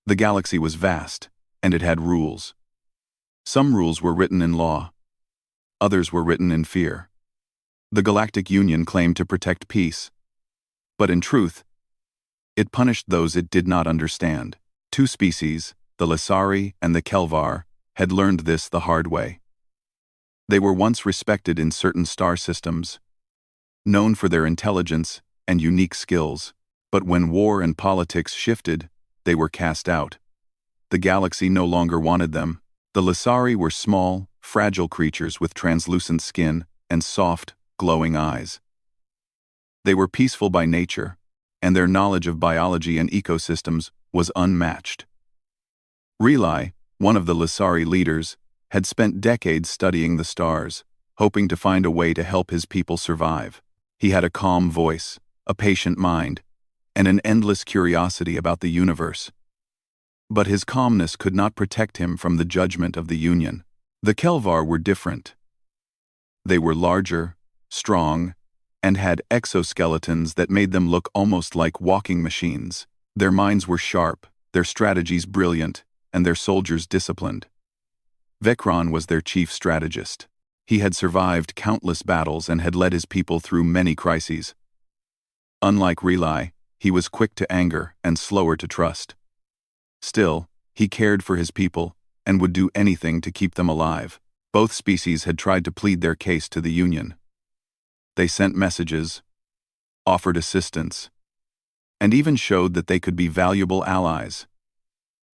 The galaxy was vast, and it had rules. Some rules were written in law. Others were written in fear. The Galactic Union claimed to protect peace, but in truth, it punished those it did not understand. Two species, the Lysari and the Kelvar, had learned this the hard way. They were once respected in certain star systems, known for their intelligence and unique skills, but when war and politics shifted, they were cast out. The galaxy no longer wanted them. The Lysari were small, fragile creatures with translucent skin and soft, glowing eyes. They were peaceful by nature, and their knowledge of biology and ecosystems was unmatched. Relai, one of the Lysari leaders, had spent decades studying the stars, hoping to find a way to help his people survive. He had a calm voice, a patient mind, and an endless curiosity about the universe. But his calmness could not protect him from the judgment of the Union. The Kelvar were different. They were larger, strong, and had exoskeletons that made them look almost like walking machines. Their minds were sharp, their strategies brilliant, and their soldiers disciplined. Vecron was their chief strategist. He had survived countless battles and had led his people through many crises. Unlike Relai, he was quick to anger and slower to trust. Still, he cared for his people and would do anything to keep them alive. Both species had tried to plead their case to the Union. They sent messages, offered assistance, and even showed that they could be valuable allies.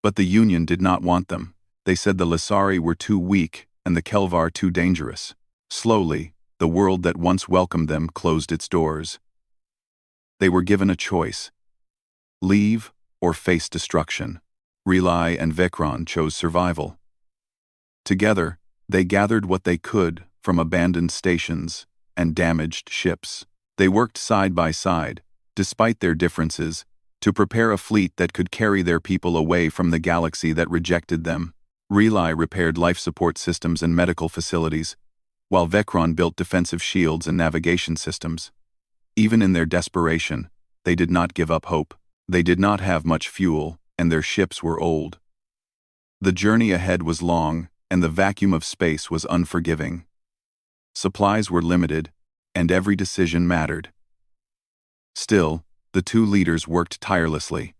But the Union did not want them. They said the Lysari were too weak and the Kelvar too dangerous. Slowly, the world that once welcomed them closed its doors. They were given a choice: leave or face destruction. Relai and Vecron chose survival. Together, they gathered what they could from abandoned stations and damaged ships. They worked side by side, despite their differences, to prepare a fleet that could carry their people away from the galaxy that rejected them. Relai repaired life support systems and medical facilities, while Vecron built defensive shields and navigation systems. Even in their desperation, they did not give up hope. They did not have much fuel, and their ships were old. The journey ahead was long, and the vacuum of space was unforgiving. Supplies were limited, and every decision mattered. Still, the two leaders worked tirelessly.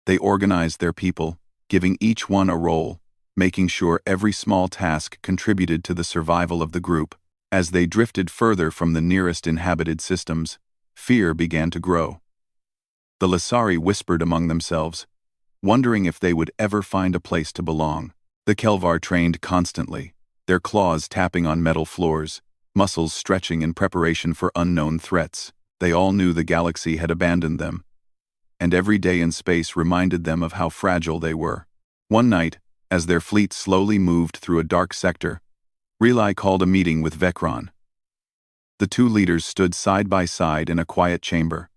They organized their people, giving each one a role, making sure every small task contributed to the survival of the group. As they drifted further from the nearest inhabited systems, fear began to grow. The Lysari whispered among themselves, wondering if they would ever find a place to belong. The Kelvar trained constantly, their claws tapping on metal floors, muscles stretching in preparation for unknown threats. They all knew the galaxy had abandoned them, and every day in space reminded them of how fragile they were. One night, as their fleet slowly moved through a dark sector, Relai called a meeting with Vecron. The two leaders stood side by side in a quiet chamber,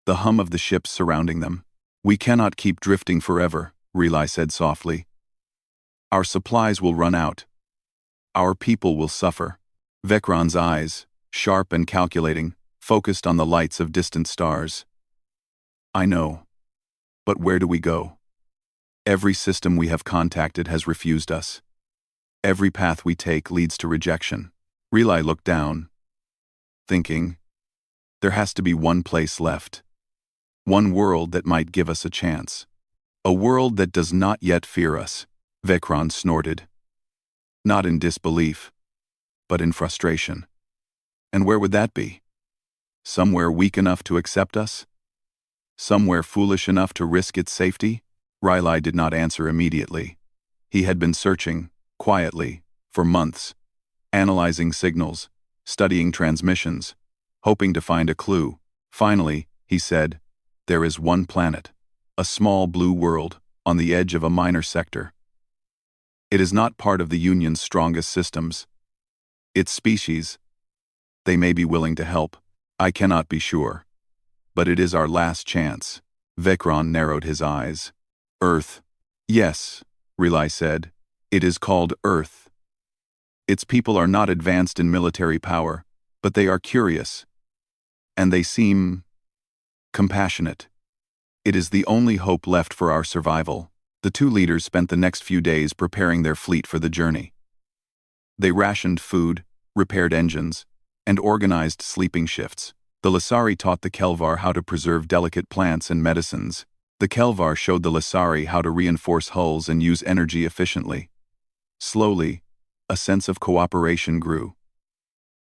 the hum of the ships surrounding them. "We cannot keep drifting forever," Relai said softly. "Our supplies will run out. Our people will suffer." Vecron's eyes, sharp and calculating, focused on the lights of distant stars. "I know. But where do we go? Every system we have contacted has refused us. Every path we take leads to rejection." Relai looked down, thinking, there has to be one place left. One world that might give us a chance. A world that does not yet fear us. Vecron snorted. Not in disbelief, but in frustration. And where would that be? Somewhere weak enough to accept us? Somewhere foolish enough to risk its safety? Relai did not answer immediately. He had been searching, quietly, for months, analyzing signals, studying transmissions, hoping to find a clue. Finally, he said, "There is one planet, a small blue world, on the edge of a minor sector. It is not part of the Union's strongest systems. Its species, they may be willing to help. I cannot be sure. But it is our last chance." Vecron narrowed his eyes. "Earth." "Yes," Relai said. "It is called Earth. Its people are not advanced in military power, but they are curious. And they seem compassionate. It is the only hope left for our survival. The two leaders spent the next few days preparing their fleet for the journey. They rationed food, repaired engines, and organized sleeping shifts. The Lasari taught the Kelvar how to preserve delicate plants and medicines. The Kelvar showed the Lasari how to reinforce hulls and use energy efficiently. Slowly, a sense of cooperation grew.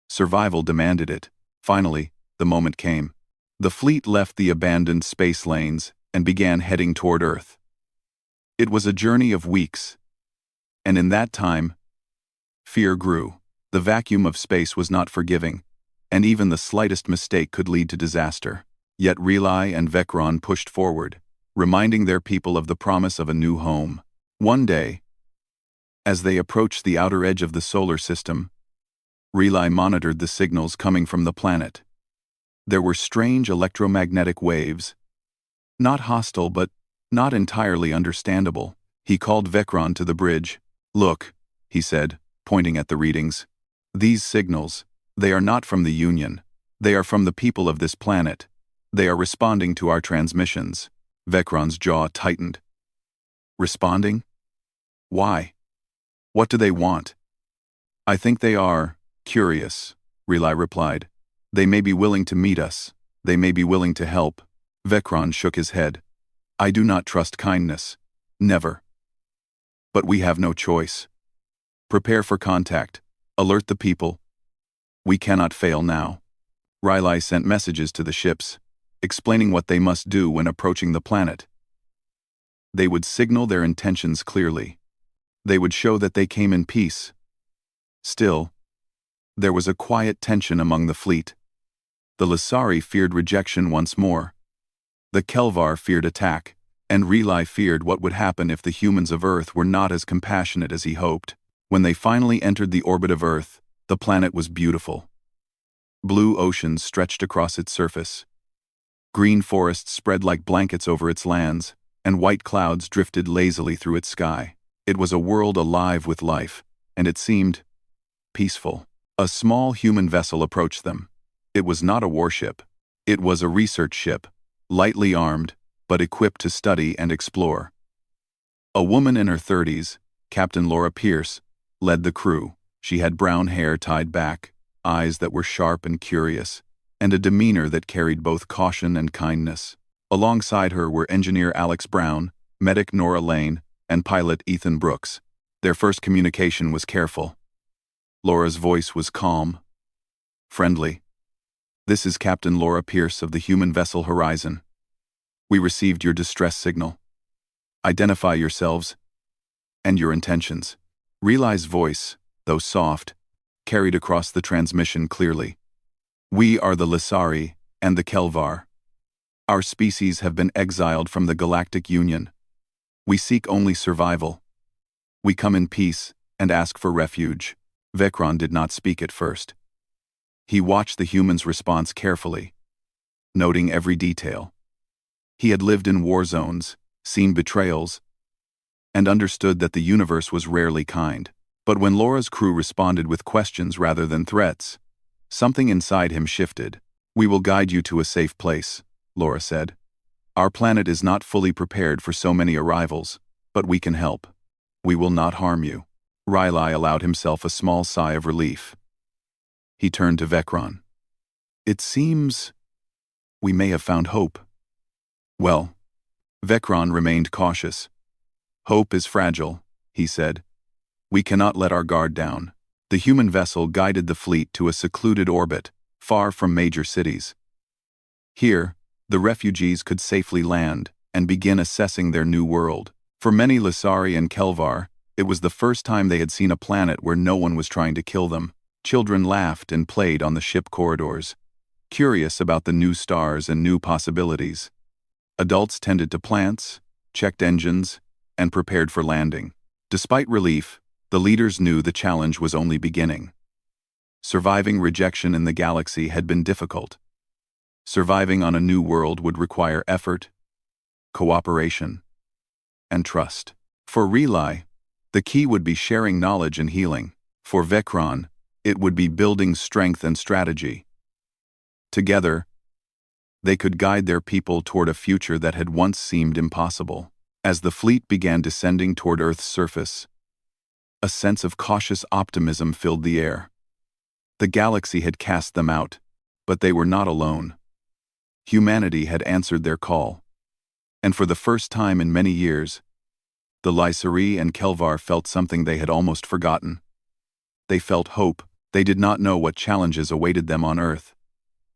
Survival demanded it. Finally, the moment came. The fleet left the abandoned space lanes and began heading toward Earth. It was a journey of weeks, and in that time, fear grew. The vacuum of space was not forgiving, and even the slightest mistake could lead to disaster. Yet Relai and Vecron pushed forward, reminding their people of the promise of a new home. One day, as they approached the outer edge of the solar system, Relai monitored the signals coming from the planet. There were strange electromagnetic waves. Not hostile, but not entirely understandable. He called Vecron to the bridge. "Look," he said, pointing at the readings. "These signals, they are not from the Union. They are from the people of this planet. They are responding to our transmissions." Vecron's jaw tightened. Responding? Why? What do they want? "I think they are curious," Relai replied. "They may be willing to meet us. They may be willing to help." Vecron shook his head. "I do not trust kindness. Never. But we have no choice. Prepare for contact. Alert the people. We cannot fail now." Relai sent messages to the ships, explaining what they must do when approaching the planet. They would signal their intentions clearly. They would show that they came in peace. Still, there was a quiet tension among the fleet. The Lasari feared rejection once more. The Kelvar feared attack, and Relai feared what would happen if the humans of Earth were not as compassionate as he hoped. When they finally entered the orbit of Earth, the planet was beautiful. Blue oceans stretched across its surface. Green forests spread like blankets over its lands, and white clouds drifted lazily through its sky. It was a world alive with life, and it seemed peaceful. A small human vessel approached them. It was not a warship. It was a research ship, lightly armed, but equipped to study and explore. A woman in her 30s, Captain Laura Pierce, led the crew. She had brown hair tied back, eyes that were sharp and curious, and a demeanor that carried both caution and kindness. Alongside her were engineer Alex Brown, medic Nora Lane, and pilot Ethan Brooks. Their first communication was careful. Laura's voice was calm, friendly. "This is Captain Laura Pierce of the human vessel Horizon. We received your distress signal. Identify yourselves and your intentions." Relai's voice, though soft, carried across the transmission clearly. "We are the Lasari and the Kelvar. Our species have been exiled from the Galactic Union. We seek only survival. We come in peace and ask for refuge." Vecron did not speak at first. He watched the humans' response carefully, noting every detail. He had lived in war zones, seen betrayals, and understood that the universe was rarely kind. But when Laura's crew responded with questions rather than threats, something inside him shifted. "We will guide you to a safe place," Laura said. "Our planet is not fully prepared for so many arrivals, but we can help. We will not harm you." Relai allowed himself a small sigh of relief. He turned to Vecron. "It seems we may have found hope." "Well," Vecron remained cautious. "Hope is fragile," he said. "We cannot let our guard down." The human vessel guided the fleet to a secluded orbit, far from major cities. Here, the refugees could safely land and begin assessing their new world. For many Lasari and Kelvar, it was the first time they had seen a planet where no one was trying to kill them. Children laughed and played on the ship corridors, curious about the new stars and new possibilities. Adults tended to plants, checked engines, and prepared for landing. Despite relief, the leaders knew the challenge was only beginning. Surviving rejection in the galaxy had been difficult. Surviving on a new world would require effort, cooperation, and trust. For Relai, the key would be sharing knowledge and healing. For Vecron, it would be building strength and strategy. Together, They could guide their people toward a future that had once seemed impossible. As the fleet began descending toward Earth's surface, a sense of cautious optimism filled the air. The galaxy had cast them out, but they were not alone. Humanity had answered their call. And for the first time in many years, the Lysari and Kelvar felt something they had almost forgotten. They felt hope. They did not know what challenges awaited them on Earth.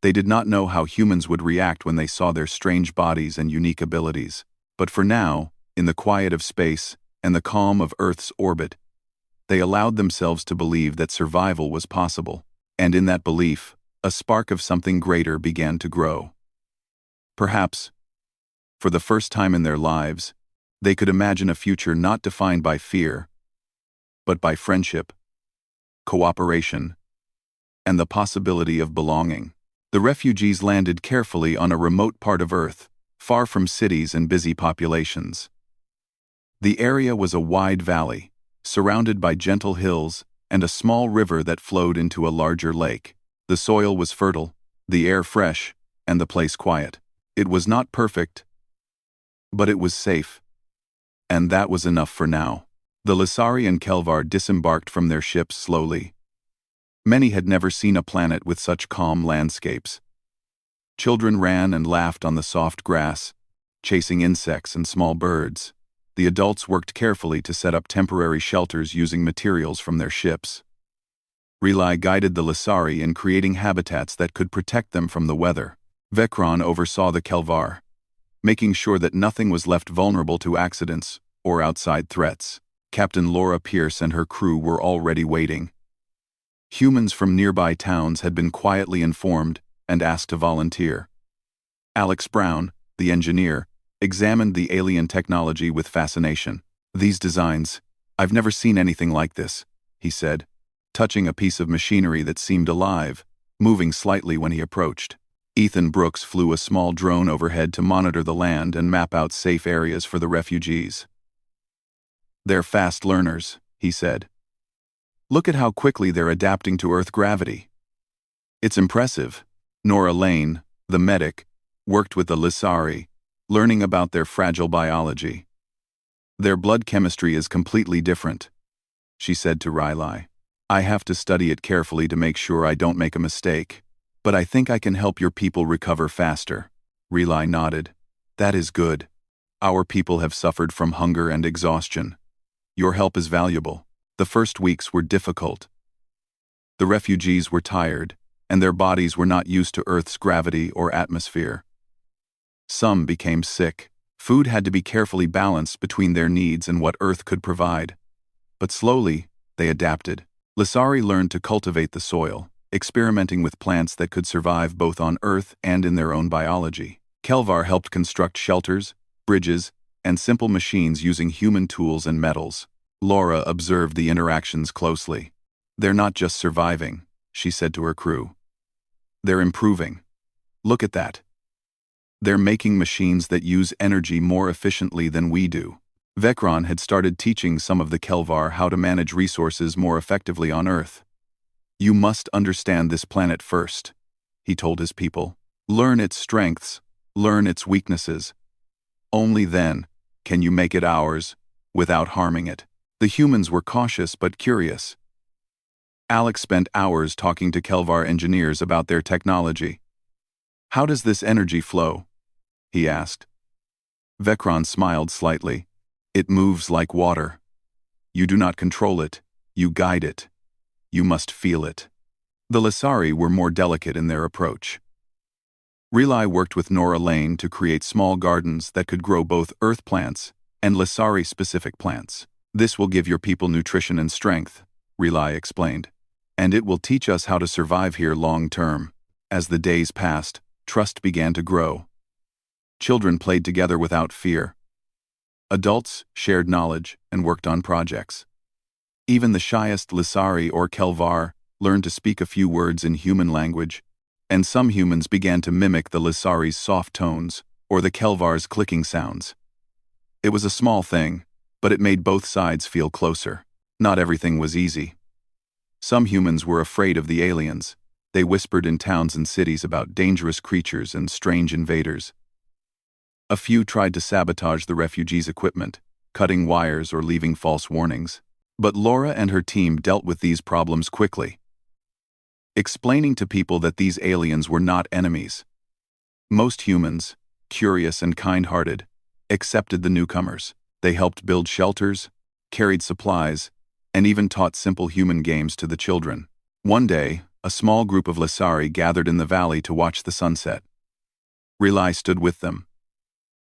They did not know how humans would react when they saw their strange bodies and unique abilities. But for now, in the quiet of space and the calm of Earth's orbit, they allowed themselves to believe that survival was possible. And in that belief, a spark of something greater began to grow. Perhaps, for the first time in their lives, they could imagine a future not defined by fear, but by friendship, cooperation, and the possibility of belonging. The refugees landed carefully on a remote part of Earth, far from cities and busy populations. The area was a wide valley, surrounded by gentle hills and a small river that flowed into a larger lake. The soil was fertile, the air fresh, and the place quiet. It was not perfect, but it was safe. And that was enough for now. The Lysari and Kelvar disembarked from their ships slowly. Many had never seen a planet with such calm landscapes. Children ran and laughed on the soft grass, chasing insects and small birds. The adults worked carefully to set up temporary shelters using materials from their ships. Relai guided the Lysari in creating habitats that could protect them from the weather. Vekron oversaw the Kelvar, making sure that nothing was left vulnerable to accidents or outside threats. Captain Laura Pierce and her crew were already waiting. Humans from nearby towns had been quietly informed and asked to volunteer. Alex Brown, the engineer, examined the alien technology with fascination. "These designs, I've never seen anything like this," he said, touching a piece of machinery that seemed alive, moving slightly when he approached. Ethan Brooks flew a small drone overhead to monitor the land and map out safe areas for the refugees. "They're fast learners," he said. "Look at how quickly they're adapting to Earth gravity." "It's impressive." Nora Lane, the medic, worked with the Lysari, learning about their fragile biology. "Their blood chemistry is completely different," she said to Riley. "I have to study it carefully to make sure I don't make a mistake. But I think I can help your people recover faster." Riley nodded. "That is good. Our people have suffered from hunger and exhaustion. Your help is valuable." The first weeks were difficult. The refugees were tired, and their bodies were not used to Earth's gravity or atmosphere. Some became sick. Food had to be carefully balanced between their needs and what Earth could provide. But slowly, they adapted. Lysari learned to cultivate the soil, experimenting with plants that could survive both on Earth and in their own biology. Kelvar helped construct shelters, bridges, and simple machines using human tools and metals. Laura observed the interactions closely. "They're not just surviving," she said to her crew. "They're improving. Look at that. They're making machines that use energy more efficiently than we do." Vekron had started teaching some of the Kelvar how to manage resources more effectively on Earth. "You must understand this planet first," he told his people. "Learn its strengths, learn its weaknesses. Only then can you make it ours without harming it." The humans were cautious but curious. Alex spent hours talking to Kelvar engineers about their technology. "How does this energy flow?" he asked. Vekron smiled slightly. "It moves like water. You do not control it, you guide it. You must feel it." The Lysari were more delicate in their approach. Relai worked with Nora Lane to create small gardens that could grow both Earth plants and Lysari-specific plants. "This will give your people nutrition and strength," Relai explained. "And it will teach us how to survive here long-term." As the days passed, trust began to grow. Children played together without fear. Adults shared knowledge and worked on projects. Even the shyest Lysari or Kelvar learned to speak a few words in human language, and some humans began to mimic the Lysari's soft tones or the Kelvar's clicking sounds. It was a small thing, but it made both sides feel closer. Not everything was easy. Some humans were afraid of the aliens, They whispered in towns and cities about dangerous creatures and strange invaders. A few tried to sabotage the refugees' equipment, cutting wires or leaving false warnings. But Laura and her team dealt with these problems quickly, explaining to people that these aliens were not enemies. Most humans, curious and kind-hearted, accepted the newcomers. They helped build shelters, carried supplies, and even taught simple human games to the children. One day, a small group of Lasari gathered in the valley to watch the sunset. Relai stood with them,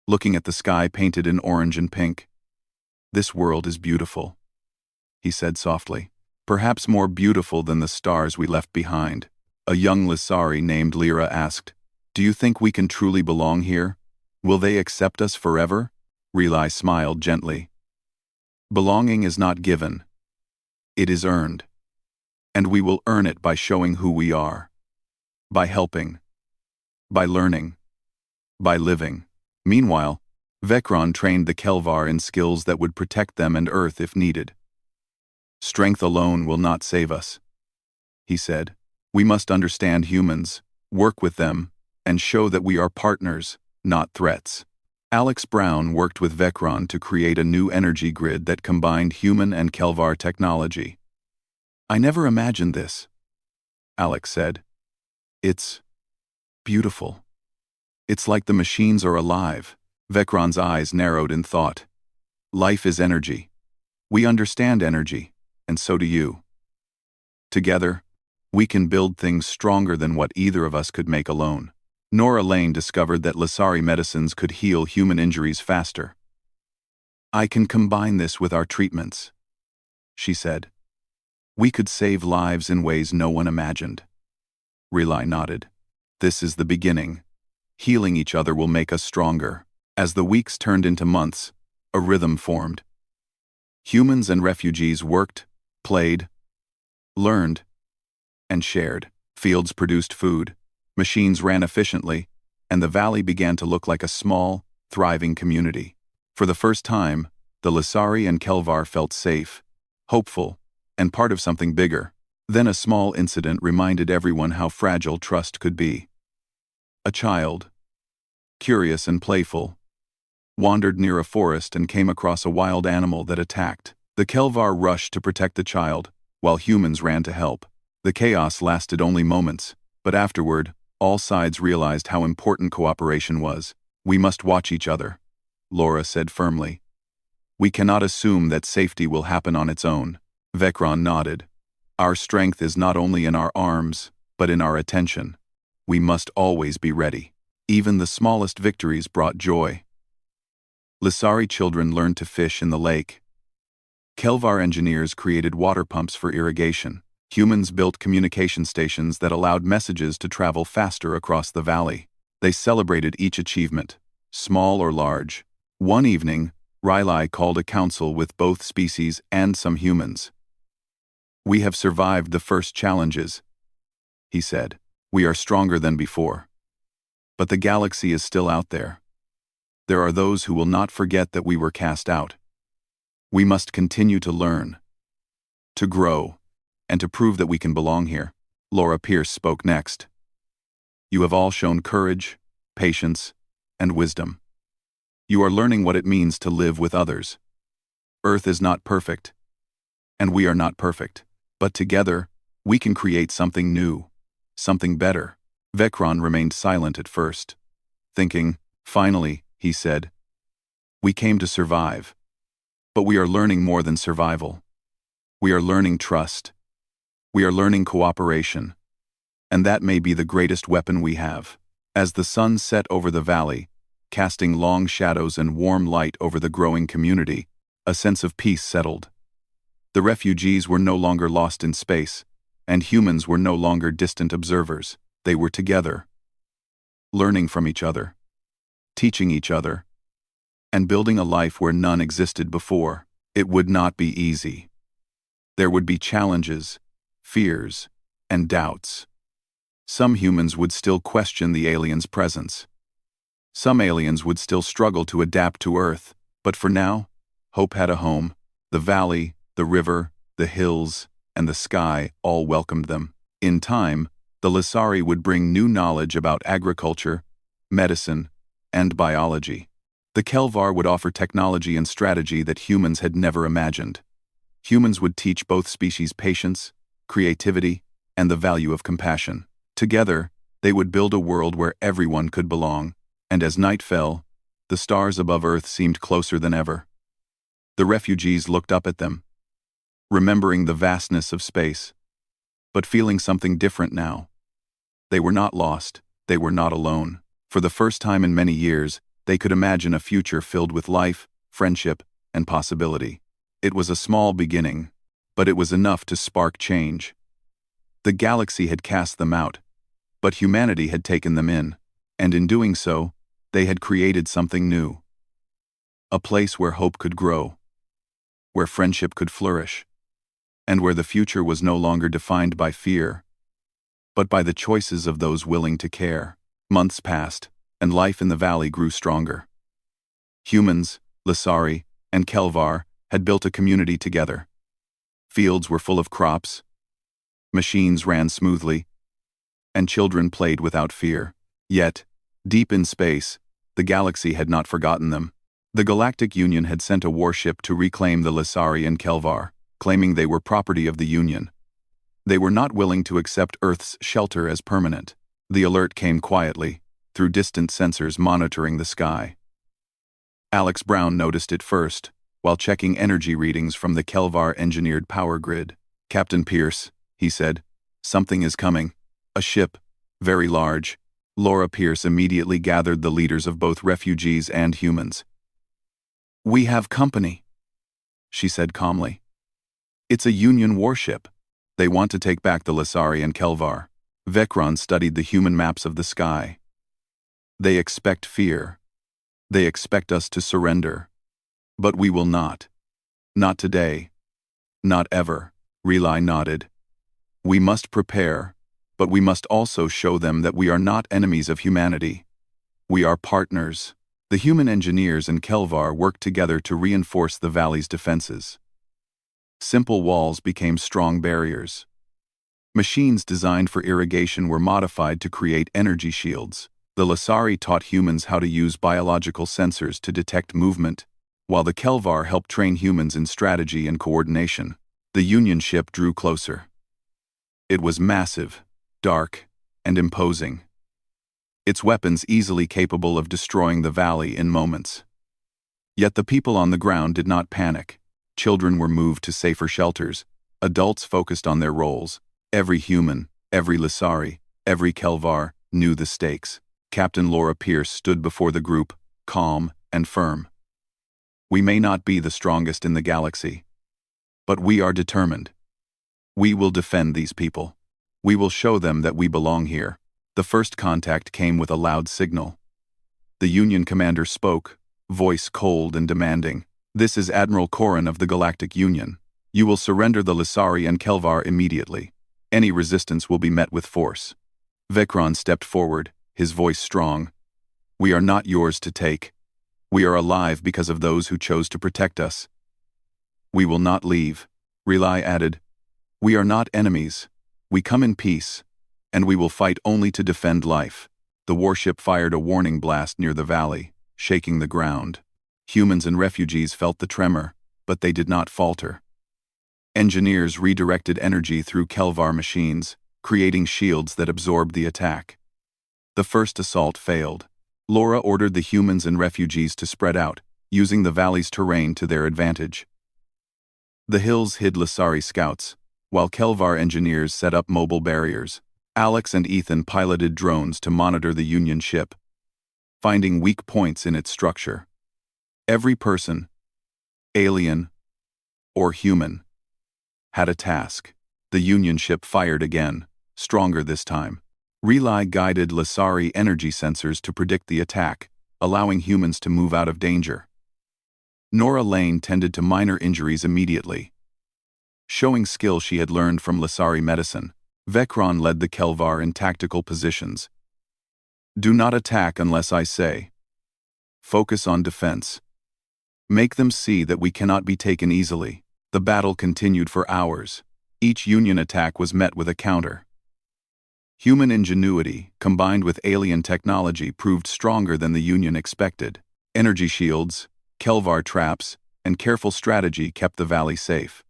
looking at the sky painted in orange and pink. "This world is beautiful," he said softly. "Perhaps more beautiful than the stars we left behind." A young Lasari named Lyra asked, "Do you think we can truly belong here? Will they accept us forever?" Relai smiled gently. "Belonging is not given. It is earned. And we will earn it by showing who we are. By helping. By learning. By living." Meanwhile, Vecron trained the Kelvar in skills that would protect them and Earth if needed. "Strength alone will not save us," he said. "We must understand humans, work with them, and show that we are partners, not threats." Alex Brown worked with Vecron to create a new energy grid that combined human and Kelvar technology. "I never imagined this," Alex said. "It's beautiful. It's like the machines are alive." Vecron's eyes narrowed in thought. "Life is energy. We understand energy, and so do you. Together, we can build things stronger than what either of us could make alone." Nora Lane discovered that Lasari medicines could heal human injuries faster. "I can combine this with our treatments," she said. "We could save lives in ways no one imagined." Relai nodded. "This is the beginning. Healing each other will make us stronger." As the weeks turned into months, a rhythm formed. Humans and refugees worked, played, learned, and shared. Fields produced food, machines ran efficiently, and the valley began to look like a small, thriving community. For the first time, the Lasari and Kelvar felt safe, hopeful, and part of something bigger. Then a small incident reminded everyone how fragile trust could be. A child, curious and playful, wandered near a forest and came across a wild animal that attacked. The Kelvar rushed to protect the child, while humans ran to help. The chaos lasted only moments, but afterward, all sides realized how important cooperation was. "We must watch each other," Laura said firmly. "We cannot assume that safety will happen on its own." Vecron nodded. "Our strength is not only in our arms, but in our attention. We must always be ready." Even the smallest victories brought joy. Lasari children learned to fish in the lake. Kelvar engineers created water pumps for irrigation. Humans built communication stations that allowed messages to travel faster across the valley. They celebrated each achievement, small or large. One evening, Riley called a council with both species and some humans. "We have survived the first challenges," he said. "We are stronger than before. But the galaxy is still out there. There are those who will not forget that we were cast out. We must continue to learn, to grow, and to prove that we can belong here." Laura Pierce spoke next. "You have all shown courage, patience, and wisdom. You are learning what it means to live with others. Earth is not perfect, and we are not perfect, but together, we can create something new, something better." Vecron remained silent at first, thinking. Finally, he said, "We came to survive. But we are learning more than survival. We are learning trust. We are learning cooperation. And that may be the greatest weapon we have." As the sun set over the valley, casting long shadows and warm light over the growing community, a sense of peace settled. The refugees were no longer lost in space, and humans were no longer distant observers. They were together, learning from each other, teaching each other, and building a life where none existed before. It would not be easy. There would be challenges, fears, and doubts. Some humans would still question the aliens' presence. Some aliens would still struggle to adapt to Earth, but for now, hope had a home. The valley, the river, the hills, and the sky all welcomed them. In time, The Lissari would bring new knowledge about agriculture, medicine, and biology. The Kelvar would offer technology and strategy that humans had never imagined. Humans would teach both species patience, creativity, and the value of compassion. Together, they would build a world where everyone could belong, and as night fell, the stars above Earth seemed closer than ever. The refugees looked up at them, remembering the vastness of space, but feeling something different now. They were not lost, they were not alone. For the first time in many years, they could imagine a future filled with life, friendship, and possibility. It was a small beginning, but it was enough to spark change. The galaxy had cast them out, but humanity had taken them in, and in doing so, they had created something new. A place where hope could grow, where friendship could flourish, and where the future was no longer defined by fear, but by the choices of those willing to care. Months passed, and life in the valley grew stronger. Humans, Lissari, and Kelvar had built a community together. Fields were full of crops, machines ran smoothly, and children played without fear. Yet, deep in space, the galaxy had not forgotten them. The Galactic Union had sent a warship to reclaim the Lissari and Kelvar, claiming they were property of the Union. They were not willing to accept Earth's shelter as permanent. The alert came quietly, through distant sensors monitoring the sky. Alex Brown noticed it first, while checking energy readings from the Kelvar-engineered power grid. "Captain Pierce," he said, "something is coming. A ship, very large." Laura Pierce immediately gathered the leaders of both refugees and humans. "We have company," she said calmly. "It's a Union warship. They want to take back the Lissari and Kelvar." Vecron studied the human maps of the sky. "They expect fear. They expect us to surrender. But we will not. Not today. Not ever." Relay nodded. "We must prepare, but we must also show them that we are not enemies of humanity. We are partners." The human engineers and Kelvar worked together to reinforce the valley's defenses. Simple walls became strong barriers. Machines designed for irrigation were modified to create energy shields. The Lissari taught humans how to use biological sensors to detect movement, while the Kelvar helped train humans in strategy and coordination. The Union ship drew closer. It was massive, dark, and imposing. Its weapons easily capable of destroying the valley in moments. Yet the people on the ground did not panic. Children were moved to safer shelters. Adults focused on their roles. Every human, every Lissari, every Kelvar knew the stakes. Captain Laura Pierce stood before the group, calm and firm. "We may not be the strongest in the galaxy, but we are determined. We will defend these people. We will show them that we belong here." The first contact came with a loud signal. The Union commander spoke, voice cold and demanding. "This is Admiral Corrin of the Galactic Union. You will surrender the Lissari and Kelvar immediately. Any resistance will be met with force." Vecron stepped forward, his voice strong. "We are not yours to take. We are alive because of those who chose to protect us." "We will not leave," Relay added. "We are not enemies. We come in peace, and we will fight only to defend life." The warship fired a warning blast near the valley, shaking the ground. Humans and refugees felt the tremor, but they did not falter. Engineers redirected energy through Kelvar machines, creating shields that absorbed the attack. The first assault failed. Laura ordered the humans and refugees to spread out, using the valley's terrain to their advantage. The hills hid Lissari scouts, while Kelvar engineers set up mobile barriers. Alex and Ethan piloted drones to monitor the Union ship, finding weak points in its structure. Every person, alien or human, had a task. The Union ship fired again, stronger this time. Relay guided Lissari energy sensors to predict the attack, allowing humans to move out of danger. Nora Lane tended to minor injuries immediately. Showing skill she had learned from Lissari medicine, Vecron led the Kelvar in tactical positions. "Do not attack unless I say. Focus on defense. Make them see that we cannot be taken easily." The battle continued for hours. Each Union attack was met with a counter. Human ingenuity, combined with alien technology, proved stronger than the Union expected. Energy shields, Kelvar traps, and careful strategy kept the valley safe.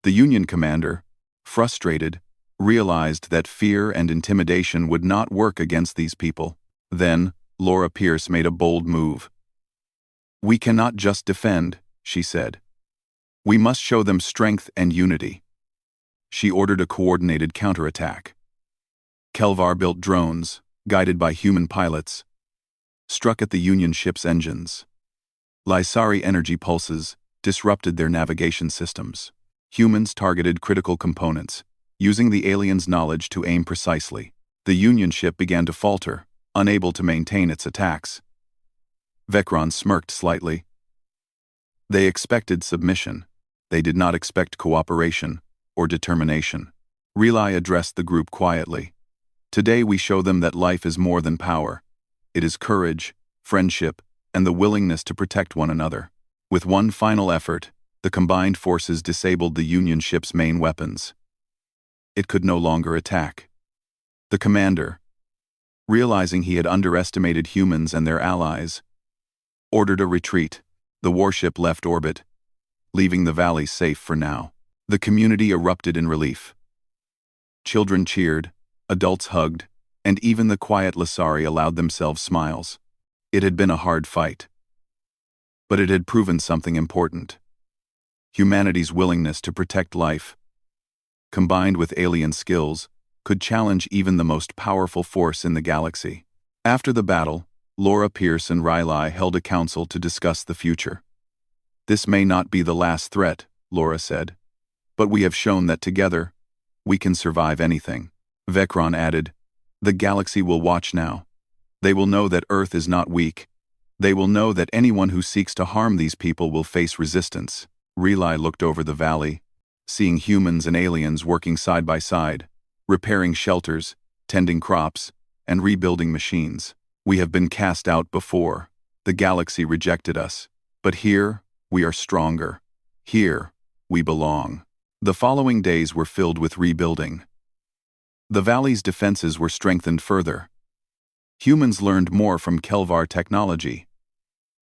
The Union commander, frustrated, realized that fear and intimidation would not work against these people. Then, Laura Pierce made a bold move. "We cannot just defend," she said. "We must show them strength and unity." She ordered a coordinated counterattack. Kelvar-built drones, guided by human pilots, struck at the Union ship's engines. Lysari energy pulses disrupted their navigation systems. Humans targeted critical components, using the aliens' knowledge to aim precisely. The Union ship began to falter, unable to maintain its attacks. Vecron smirked slightly. They expected submission. They did not expect cooperation or determination. Relay addressed the group quietly. "Today we show them that life is more than power. It is courage, friendship, and the willingness to protect one another." With one final effort, the combined forces disabled the Union ship's main weapons. It could no longer attack. The commander, realizing he had underestimated humans and their allies, ordered a retreat. The warship left orbit, leaving the valley safe for now. The community erupted in relief. Children cheered, adults hugged, and even the quiet Lysari allowed themselves smiles. It had been a hard fight, but it had proven something important. Humanity's willingness to protect life, combined with alien skills, could challenge even the most powerful force in the galaxy. After the battle, Laura Pierce and Riley held a council to discuss the future. "This may not be the last threat," Laura said, "but we have shown that together, we can survive anything." Vecron added, "The galaxy will watch now. They will know that Earth is not weak. They will know that anyone who seeks to harm these people will face resistance." Relay looked over the valley, seeing humans and aliens working side by side, repairing shelters, tending crops, and rebuilding machines. "We have been cast out before. The galaxy rejected us. But here, we are stronger. Here, we belong." The following days were filled with rebuilding. The valley's defenses were strengthened further. Humans learned more from Kelvar technology,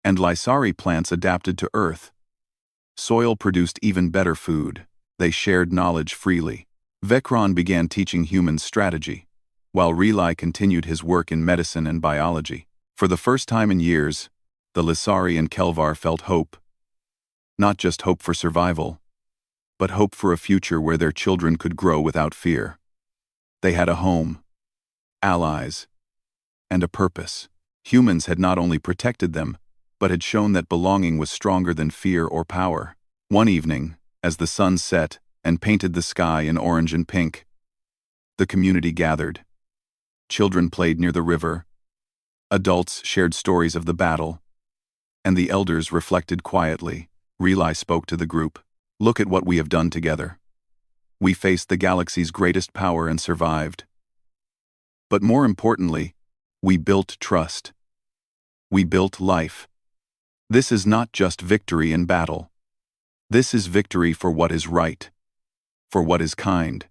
and Lysari plants adapted to Earth. Soil produced even better food. They shared knowledge freely. Vecron began teaching humans strategy, while Relay continued his work in medicine and biology. For the first time in years, the Lysari and Kelvar felt hope. Not just hope for survival, but hope for a future where their children could grow without fear. They had a home, allies, and a purpose. Humans had not only protected them, but had shown that belonging was stronger than fear or power. One evening, as the sun set and painted the sky in orange and pink, the community gathered. Children played near the river, adults shared stories of the battle, and the elders reflected quietly. Relay spoke to the group. "Look at what we have done together. We faced the galaxy's greatest power and survived. But more importantly, we built trust. We built life. This is not just victory in battle. This is victory for what is right, for what is kind,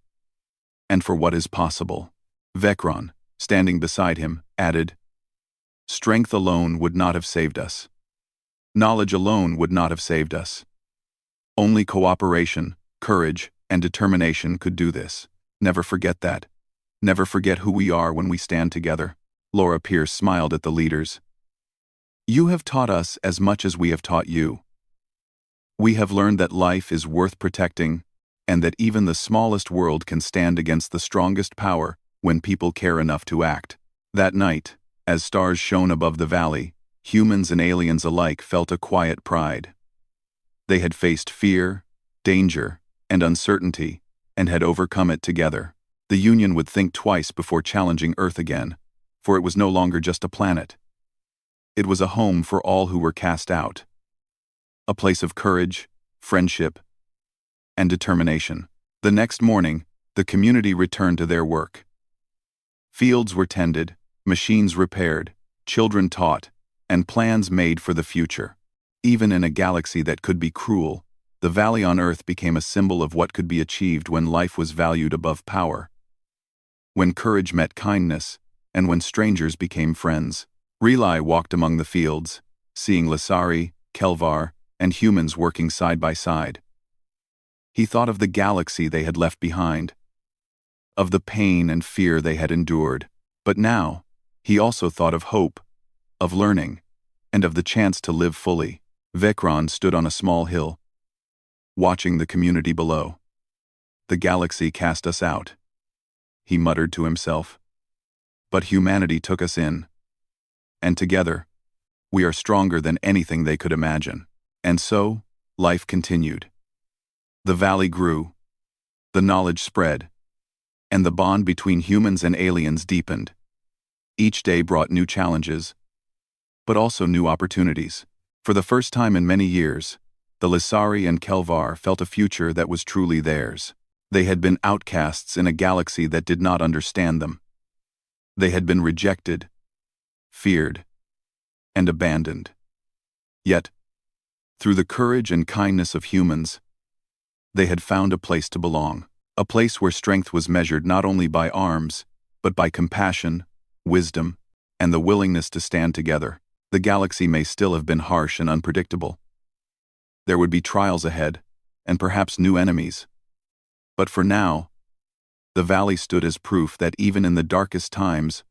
and for what is possible." Vecron, standing beside him, added, "Strength alone would not have saved us. Knowledge alone would not have saved us. Only cooperation, courage, and determination could do this. Never forget that. Never forget who we are when we stand together." Laura Pierce smiled at the leaders. "You have taught us as much as we have taught you. We have learned that life is worth protecting, and that even the smallest world can stand against the strongest power when people care enough to act." That night, as stars shone above the valley, humans and aliens alike felt a quiet pride. They had faced fear, danger, and uncertainty, and had overcome it together. The Union would think twice before challenging Earth again, for it was no longer just a planet. It was a home for all who were cast out. A place of courage, friendship, and determination. The next morning, the community returned to their work. Fields were tended, machines repaired, children taught, and plans made for the future. Even in a galaxy that could be cruel, the valley on Earth became a symbol of what could be achieved when life was valued above power. when courage met kindness, and when strangers became friends. Relai walked among the fields, seeing Lasari, Kelvar, and humans working side by side. He thought of the galaxy they had left behind, of the pain and fear they had endured, but now, he also thought of hope, of learning, and of the chance to live fully. Vekron stood on a small hill, watching the community below. The galaxy cast us out, he muttered to himself. But humanity took us in. And together, we are stronger than anything they could imagine. And so, life continued. The valley grew, the knowledge spread, and the bond between humans and aliens deepened. Each day brought new challenges, but also new opportunities. For the first time in many years, the Lasari and Kelvar felt a future that was truly theirs. They had been outcasts in a galaxy that did not understand them. They had been rejected, feared, and abandoned. Yet, through the courage and kindness of humans, they had found a place to belong, a place where strength was measured not only by arms, but by compassion, wisdom, and the willingness to stand together. The galaxy may still have been harsh and unpredictable. There would be trials ahead, and perhaps new enemies. But for now, the valley stood as proof that even in the darkest times,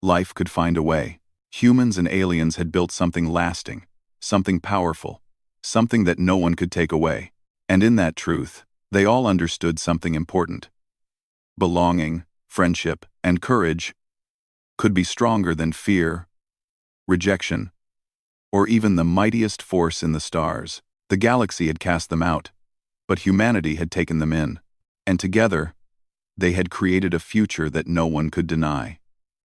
life could find a way. Humans and aliens had built something lasting, something powerful, something that no one could take away. And in that truth, they all understood something important. Belonging, friendship, and courage could be stronger than fear, rejection, or even the mightiest force in the stars. The galaxy had cast them out, but humanity had taken them in, and together, they had created a future that no one could deny.